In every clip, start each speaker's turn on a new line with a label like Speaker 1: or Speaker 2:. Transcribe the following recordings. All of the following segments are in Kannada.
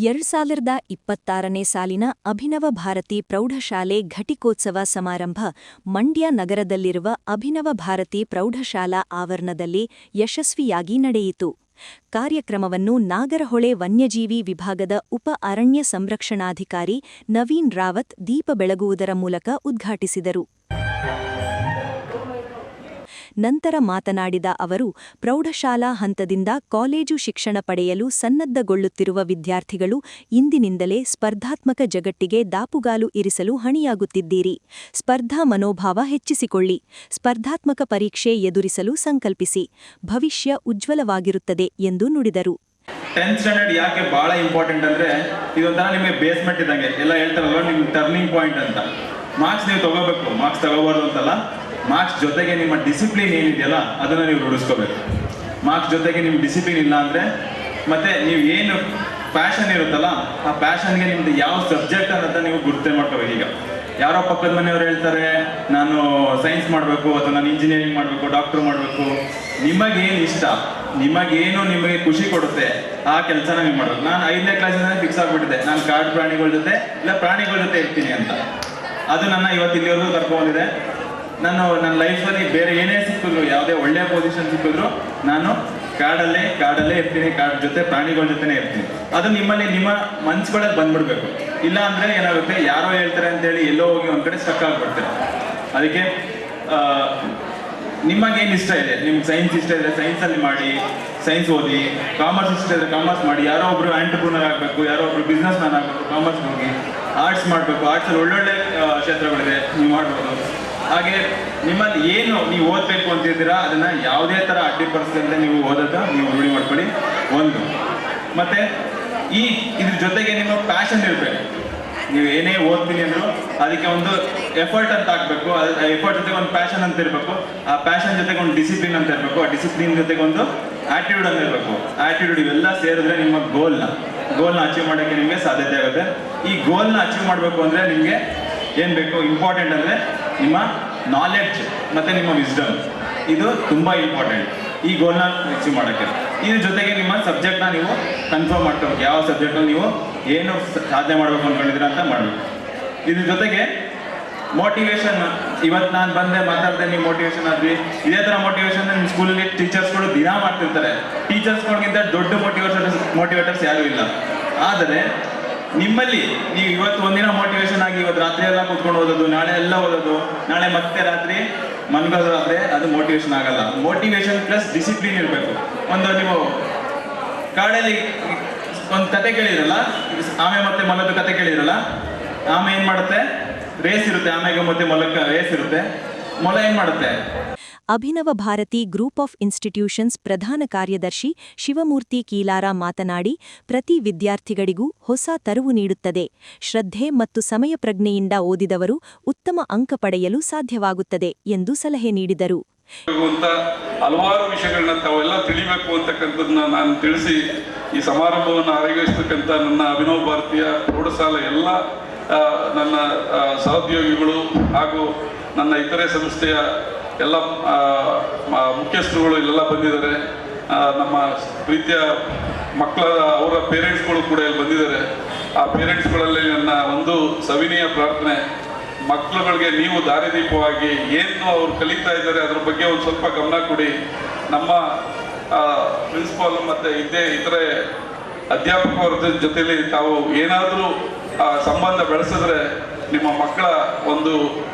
Speaker 1: 2026ನೇ ಸಾಲಿನ ಅಭಿನವ ಭಾರತಿ ಪ್ರೌಢಶಾಲೆ ಘಟಿಕೋತ್ಸವ ಸಮಾರಂಭ ಮಂಡ್ಯ ನಗರದಲ್ಲಿರುವ ಅಭಿನವ ಭಾರತಿ ಪ್ರೌಢಶಾಲಾ ಆವರಣದಲ್ಲಿ ಯಶಸ್ವಿಯಾಗಿ ನಡೆಯಿತು. ಕಾರ್ಯಕ್ರಮವನ್ನು ನಾಗರಹೊಳೆ ವನ್ಯಜೀವಿ ವಿಭಾಗದ ಉಪ ಅರಣ್ಯ ಸಂರಕ್ಷಣಾಧಿಕಾರಿ ನವೀನ್ ರಾವತ್ ದೀಪ ಬೆಳಗುವುದರ ಮೂಲಕ ಉದ್ಘಾಟಿಸಿದರು. ನಂತರ ಮಾತನಾಡಿದ ಅವರು, ಪ್ರೌಢಶಾಲಾ ಹಂತದಿಂದ ಕಾಲೇಜು ಶಿಕ್ಷಣ ಪಡೆಯಲು ಸನ್ನದ್ಧಗೊಳ್ಳುತ್ತಿರುವ ವಿದ್ಯಾರ್ಥಿಗಳು ಇಂದಿನಿಂದಲೇ ಸ್ಪರ್ಧಾತ್ಮಕ ಜಗತ್ತಿಗೆ ದಾಪುಗಾಲು ಇರಿಸಲು ಹಣಿಯಾಗುತ್ತಿದ್ದೀರಿ. ಸ್ಪರ್ಧಾ ಮನೋಭಾವ ಹೆಚ್ಚಿಸಿಕೊಳ್ಳಿ. ಸ್ಪರ್ಧಾತ್ಮಕ ಪರೀಕ್ಷೆ ಎದುರಿಸಲು ಸಂಕಲ್ಪಿಸಿ. ಭವಿಷ್ಯ ಉಜ್ವಲವಾಗಿರುತ್ತದೆ ಎಂದು ನುಡಿದರು.
Speaker 2: 10th ಸ್ಟ್ಯಾಂಡರ್ಡ್ ಯಾಕೆ ಬಹಳ ಇಂಪಾರ್ಟೆಂಟ್ ಅಂದ್ರೆ ಇದೊಂಥರ ನಿಮಗೆ ಬೇಸ್ಮೆಂಟ್ ಇದ್ದಂಗೆ. ಎಲ್ಲ ಹೇಳ್ತಾರಲ್ವ ನಿಮ್ಗೆ ಟರ್ನಿಂಗ್ ಪಾಯಿಂಟ್ ಅಂತ. ಮಾರ್ಕ್ಸ್ ನೀವು ತಗೋಬೇಕು, ಮಾರ್ಕ್ಸ್ ತಗೋಬಾರ್ದು ಅಂತಲ್ಲ. ಮಾರ್ಕ್ಸ್ ಜೊತೆಗೆ ನಿಮ್ಮ ಡಿಸಿಪ್ಲಿನ್ ಏನಿದೆಯಲ್ಲ ಅದನ್ನು ನೀವು ರೂಢಿಸ್ಕೋಬೇಕು. ಮಾರ್ಕ್ಸ್ ಜೊತೆಗೆ ನಿಮ್ಮ ಡಿಸಿಪ್ಲಿನ್ ಇಲ್ಲ ಅಂದರೆ ಮತ್ತೆ ನೀವು ಏನು ಪ್ಯಾಷನ್ ಇರುತ್ತಲ್ಲ ಆ ಪ್ಯಾಷನ್ಗೆ ನಿಮ್ದು ಯಾವ ಸಬ್ಜೆಕ್ಟ್ ಅನ್ನೋದನ್ನ ನೀವು ಗುರುತೇ ಮಾಡ್ಕೋಬೇಕು. ಈಗ ಯಾರೋ ಪಕ್ಕದ ಮನೆಯವರು ಹೇಳ್ತಾರೆ ನಾನು ಸೈನ್ಸ್ ಮಾಡಬೇಕು ಅಥವಾ ನಾನು ಇಂಜಿನಿಯರಿಂಗ್ ಮಾಡಬೇಕು, ಡಾಕ್ಟರ್ ಮಾಡಬೇಕು. ನಿಮಗೇನು ಇಷ್ಟ, ನಿಮಗೆ ಖುಷಿ ಕೊಡುತ್ತೆ ಆ ಕೆಲಸನ ನೀವು ಮಾಡಬೇಕು. ನಾನು 5ನೇ ಕ್ಲಾಸಿಂದ ಫಿಕ್ಸ್ ಆಗಿಬಿಟ್ಟಿದೆ, ನಾನು ಕಾಡು ಪ್ರಾಣಿಗಳ ಜೊತೆ ಇಲ್ಲ ಪ್ರಾಣಿಗಳ ಜೊತೆ ಇರ್ತೀನಿ ಅಂತ. ಅದು ನನ್ನ ಇವತ್ತು ಇಲ್ಲಿವರೆಗೂ ಕರ್ಕೊಂಡ್ಬಂದಿದೆ. ನಾನು ನನ್ನ ಲೈಫಲ್ಲಿ ಬೇರೆ ಏನೇ ಸಿಕ್ಕಿದ್ರು, ಯಾವುದೇ ಒಳ್ಳೆಯ ಪೊಸಿಷನ್ ಸಿಕ್ಕಿದ್ರು ನಾನು ಕಾಡಲ್ಲೇ ಇರ್ತೀನಿ, ಕಾಡು ಜೊತೆ ಪ್ರಾಣಿಗಳ ಜೊತೆನೇ ಇರ್ತೀನಿ. ಅದು ನಿಮ್ಮಲ್ಲಿ ನಿಮ್ಮ ಮನ್ಸುಗಳಿಗೆ ಬಂದ್ಬಿಡ್ಬೇಕು. ಇಲ್ಲ ಅಂದರೆ ಏನಾಗುತ್ತೆ, ಯಾರೋ ಹೇಳ್ತಾರೆ ಅಂತೇಳಿ ಎಲ್ಲೋ ಹೋಗಿ ಒಂದು ಕಡೆ ಸ್ಟಕ್ ಆಗಿಬಿಡ್ತಾರೆ. ಅದಕ್ಕೆ ನಿಮಗೇನು ಇಷ್ಟ ಇದೆ, ನಿಮ್ಗೆ ಸೈನ್ಸ್ ಇಷ್ಟ ಇದೆ ಸೈನ್ಸಲ್ಲಿ ಮಾಡಿ, ಸೈನ್ಸ್ ಓದಿ. ಕಾಮರ್ಸ್ ಇಷ್ಟ ಇದೆ ಕಾಮರ್ಸ್ ಮಾಡಿ. ಯಾರೋ ಒಬ್ರು ಆಂಟರ್ಪ್ರೂನರ್ ಆಗಬೇಕು, ಯಾರೋ ಒಬ್ರು ಬಿಸ್ನೆಸ್ ಮ್ಯಾನ್ ಆಗಬೇಕು, ಕಾಮರ್ಸ್ ಹೋಗಿ. ಆರ್ಟ್ಸ್ ಮಾಡಬೇಕು, ಆರ್ಟ್ಸಲ್ಲಿ ಒಳ್ಳೊಳ್ಳೆ ಕ್ಷೇತ್ರಗಳಿದೆ, ನೀವು ಮಾಡ್ಬೋದು. ಹಾಗೆ ನಿಮ್ಮಲ್ಲಿ ಏನು ನೀವು ಓದಬೇಕು ಅಂತಿದ್ದೀರಾ ಅದನ್ನು ಯಾವುದೇ ಥರ ಅಡ್ಡಿಪಡಿಸದಂತೆ ನೀವು ಓದೋದು ನೀವು ರೂಢಿ ಮಾಡ್ಕೊಳ್ಳಿ. ಒಂದು ಮತ್ತು ಇದ್ರ ಜೊತೆಗೆ ನಿಮ್ಮ ಪ್ಯಾಷನ್ ಇರಬೇಕು. ನೀವು ಏನೇ ಓದ್ತೀನಿ ಅಂದರೂ ಅದಕ್ಕೆ ಒಂದು ಎಫರ್ಟ್ ಅಂತ ಹಾಕಬೇಕು. ಎಫರ್ಟ್ ಜೊತೆಗೆ ಒಂದು ಪ್ಯಾಷನ್ ಅಂತ ಇರಬೇಕು. ಆ ಪ್ಯಾಷನ್ ಜೊತೆಗೆ ಒಂದು ಡಿಸಿಪ್ಲಿನ್ ಅಂತ ಇರಬೇಕು. ಆ ಡಿಸಿಪ್ಲಿನ್ ಜೊತೆಗೆ ಒಂದು ಆ್ಯಟಿಟ್ಯೂಡ್ ಅಂತ ಇರಬೇಕು. ಆ್ಯಟಿಟ್ಯೂಡ್ ಇವೆಲ್ಲ ಸೇರಿದ್ರೆ ನಿಮ್ಮ ಗೋಲ್ನ ಅಚೀವ್ ಮಾಡೋಕ್ಕೆ ನಿಮಗೆ ಸಾಧ್ಯತೆ ಆಗುತ್ತೆ. ಈ ಗೋಲ್ನ ಅಚೀವ್ ಮಾಡಬೇಕು ಅಂದರೆ ನಿಮಗೆ ಏನು ಬೇಕು, ಇಂಪಾರ್ಟೆಂಟ್ ಅಂದರೆ ನಿಮ್ಮ ನಾಲೆಡ್ಜ್ ಮತ್ತು ನಿಮ್ಮ ವಿಸ್ಡಮ್. ಇದು ತುಂಬ ಇಂಪಾರ್ಟೆಂಟ್ ಈ ಗೋಲ್ನ ಅಚೀವ್ ಮಾಡೋಕ್ಕೆ. ಇದ್ರ ಜೊತೆಗೆ ನಿಮ್ಮ ಸಬ್ಜೆಕ್ಟ್ನ ನೀವು ಕನ್ಫರ್ಮ್ ಮಾಡ್ಕೋಬೇಕು. ಯಾವ ಸಬ್ಜೆಕ್ಟಲ್ಲಿ ನೀವು ಏನು ಸಾಧನೆ ಮಾಡಬೇಕು ಅಂದ್ಕೊಂಡಿದ್ದೀರಾ ಅಂತ ಮಾಡಬೇಕು. ಇದ್ರ ಜೊತೆಗೆ ಮೋಟಿವೇಶನ್. ಇವತ್ತು ನಾನು ಬಂದೆ ಮಾತಾಡಿದೆ, ನೀವು ಮೋಟಿವೇಶನ್ ಆದ್ವಿ. ಇದೇ ಥರ ಮೋಟಿವೇಶನ್ ನಿಮ್ಮ ಸ್ಕೂಲಲ್ಲಿ ಟೀಚರ್ಸ್ಗಳು ದಿನ ಮಾಡ್ತಿರ್ತಾರೆ. ಟೀಚರ್ಸ್ಗಳಿಗಿಂತ ದೊಡ್ಡ ಮೋಟಿವೇಟರ್ಸ್ ಯಾರೂ ಇಲ್ಲ. ಆದರೆ ನಿಮ್ಮಲ್ಲಿ ನೀವು ಇವತ್ತು ಒಂದಿನ ಮೋಟಿವೇಶನ್ ಆಗಿ ಇವತ್ತು ರಾತ್ರಿ ಎಲ್ಲ ಕೂತ್ಕೊಂಡು ಓದೋದು, ನಾಳೆ ಎಲ್ಲ ಓದೋದು, ನಾಳೆ ಮತ್ತೆ ರಾತ್ರಿ ಮನ್ಗೋದಾದ್ರೆ ಅದು ಮೋಟಿವೇಶನ್ ಆಗಲ್ಲ. ಮೋಟಿವೇಶನ್ ಪ್ಲಸ್ ಡಿಸಿಪ್ಲಿನ್ ಇರಬೇಕು. ಒಂದು ನೀವು ಕಾಡಲ್ಲಿ ಒಂದು ಕತೆ ಕೇಳಿದ್ರಲ್ಲ, ಆಮೆ ಮತ್ತೆ ಮೊಲದ ಕತೆ ಕೇಳಿದ್ರಲ್ಲ. ಆಮೆ ಏನು ಮಾಡುತ್ತೆ, ರೇಸ್ ಇರುತ್ತೆ. ಆಮೆಗೆ ಮತ್ತೆ ಮೊಲಕ್ಕೆ ರೇಸ್ ಇರುತ್ತೆ. ಮೊಲ ಏನು ಮಾಡುತ್ತೆ?
Speaker 1: Abhinava Bharati group of institutions ಪ್ರಧಾನ ಕಾರ್ಯದರ್ಶಿ ಶಿವಮೂರ್ತಿ ಕೀಲಾರ ಮಾತನಾಡಿ, ಪ್ರತಿ ವಿದ್ಯಾರ್ಥಿಗಳಿಗೂ ಹೊಸ ತರುವು ನೀಡುತ್ತದೆ. ಶ್ರದ್ಧೆ ಮತ್ತು ಸಮಯ ಪ್ರಜ್ಞೆಯಿಂದ ಓದಿದವರು ಉತ್ತಮ ಅಂಕ ಪಡೆಯಲು ಸಾಧ್ಯವಾಗುತ್ತದೆ ಎಂದು ಸಲಹೆ ನೀಡಿದರು.
Speaker 3: ಹಲವಾರು ವಿಷಯಗಳನ್ನ ತಾವೆಲ್ಲ ತಿಳಿಬೇಕು ಅಂತಕ್ಕಂಥದ್ದನ್ನ ನಾನು ತಿಳಿಸಿ ಈ ಸಮಾರಂಭವನ್ನು ಆಯೋಜಿಸತಕ್ಕಂಥ ನನ್ನ ಅಭಿನವ ಭಾರತೀಯ ಪ್ರೌಢಶಾಲೆ ಎಲ್ಲ ನನ್ನ ಸಹೋದ್ಯೋಗಿಗಳು ಹಾಗೂ ನನ್ನ ಇತರೆ ಸಂಸ್ಥೆಯ ಎಲ್ಲ ಮುಖ್ಯಸ್ಥರುಗಳು ಇಲ್ಲೆಲ್ಲ ಬಂದಿದ್ದಾರೆ. ನಮ್ಮ ಪ್ರೀತಿಯ ಮಕ್ಕಳ ಅವರ ಪೇರೆಂಟ್ಸ್ಗಳು ಕೂಡ ಇಲ್ಲಿ ಬಂದಿದ್ದಾರೆ. ಆ ಪೇರೆಂಟ್ಸ್ಗಳಲ್ಲಿ ನನ್ನ ಒಂದು ಸವಿನೀಯ ಪ್ರಾರ್ಥನೆ, ಮಕ್ಕಳುಗಳಿಗೆ ನೀವು ದಾರಿದೀಪವಾಗಿ ಏನು ಅವ್ರು ಕಲಿತಾ ಇದ್ದಾರೆ ಅದ್ರ ಬಗ್ಗೆ ಒಂದು ಸ್ವಲ್ಪ ಗಮನ ಕೊಡಿ. ನಮ್ಮ ಪ್ರಿನ್ಸಿಪಾಲ್ ಮತ್ತು ಇತರೆ ಅಧ್ಯಾಪಕರ ಜೊತೆಯಲ್ಲಿ ತಾವು ಏನಾದರೂ ಸಂಬಂಧ ಬೆಳೆಸಿದ್ರೆ ನಿಮ್ಮ ಮಕ್ಕಳ ಒಂದು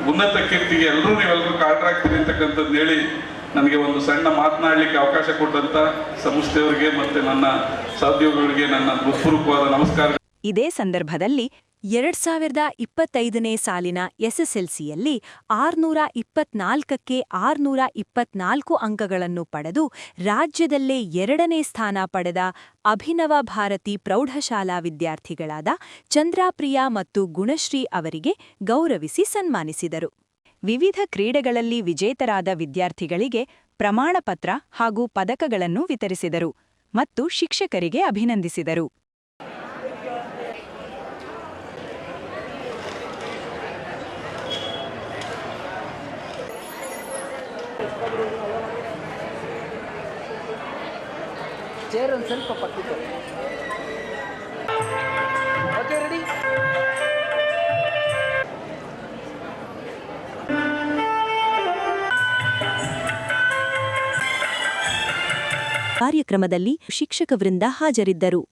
Speaker 3: ಉನ್ನತ ಕೀರ್ತಿಗೆ ನೀವೆಲ್ಲರೂ ಕಾರಣರಾಗ್ತೀರಿ ಅಂತಕ್ಕಂಥದ್ದು ಹೇಳಿ ನನಗೆ ಒಂದು ಸಣ್ಣ ಮಾತನಾಡಲಿಕ್ಕೆ ಅವಕಾಶ ಕೊಟ್ಟಂತ ಸಂಸ್ಥೆಯವರಿಗೆ ಮತ್ತು ನನ್ನ ಸಹೋದ್ಯೋಗಿಗಳಿಗೆ ನನ್ನ ಹೃತ್ಪೂರ್ವಕವಾದ ನಮಸ್ಕಾರ.
Speaker 1: ಇದೇ ಸಂದರ್ಭದಲ್ಲಿ 2025ನೇ ಸಾಲಿನ ಎಸ್ಎಸ್ಎಲ್ಸಿಯಲ್ಲಿ 624ಕ್ಕೆ 624 ಅಂಕಗಳನ್ನು ಪಡೆದು ರಾಜ್ಯದಲ್ಲೇ 2ನೇ ಸ್ಥಾನ ಪಡೆದ ಅಭಿನವ ಭಾರತಿ ಪ್ರೌಢಶಾಲಾ ವಿದ್ಯಾರ್ಥಿಗಳಾದ ಚಂದ್ರಾಪ್ರಿಯಾ ಮತ್ತು ಗುಣಶ್ರೀ ಅವರಿಗೆ ಗೌರವಿಸಿ ಸನ್ಮಾನಿಸಿದರು. ವಿವಿಧ ಕ್ರೀಡೆಗಳಲ್ಲಿ ವಿಜೇತರಾದ ವಿದ್ಯಾರ್ಥಿಗಳಿಗೆ ಪ್ರಮಾಣಪತ್ರ ಹಾಗೂ ಪದಕಗಳನ್ನು ವಿತರಿಸಿದರು ಮತ್ತು ಶಿಕ್ಷಕರಿಗೆ ಅಭಿನಂದಿಸಿದರು.
Speaker 4: ಚೇರ್ ಒಂದು ಸ್ವಲ್ಪ ಪಕ್ಕಿತ್ತು.
Speaker 1: ಕಾರ್ಯಕ್ರಮದಲ್ಲಿ ಶಿಕ್ಷಕ ವೃಂದ ಹಾಜರಿದ್ದರು.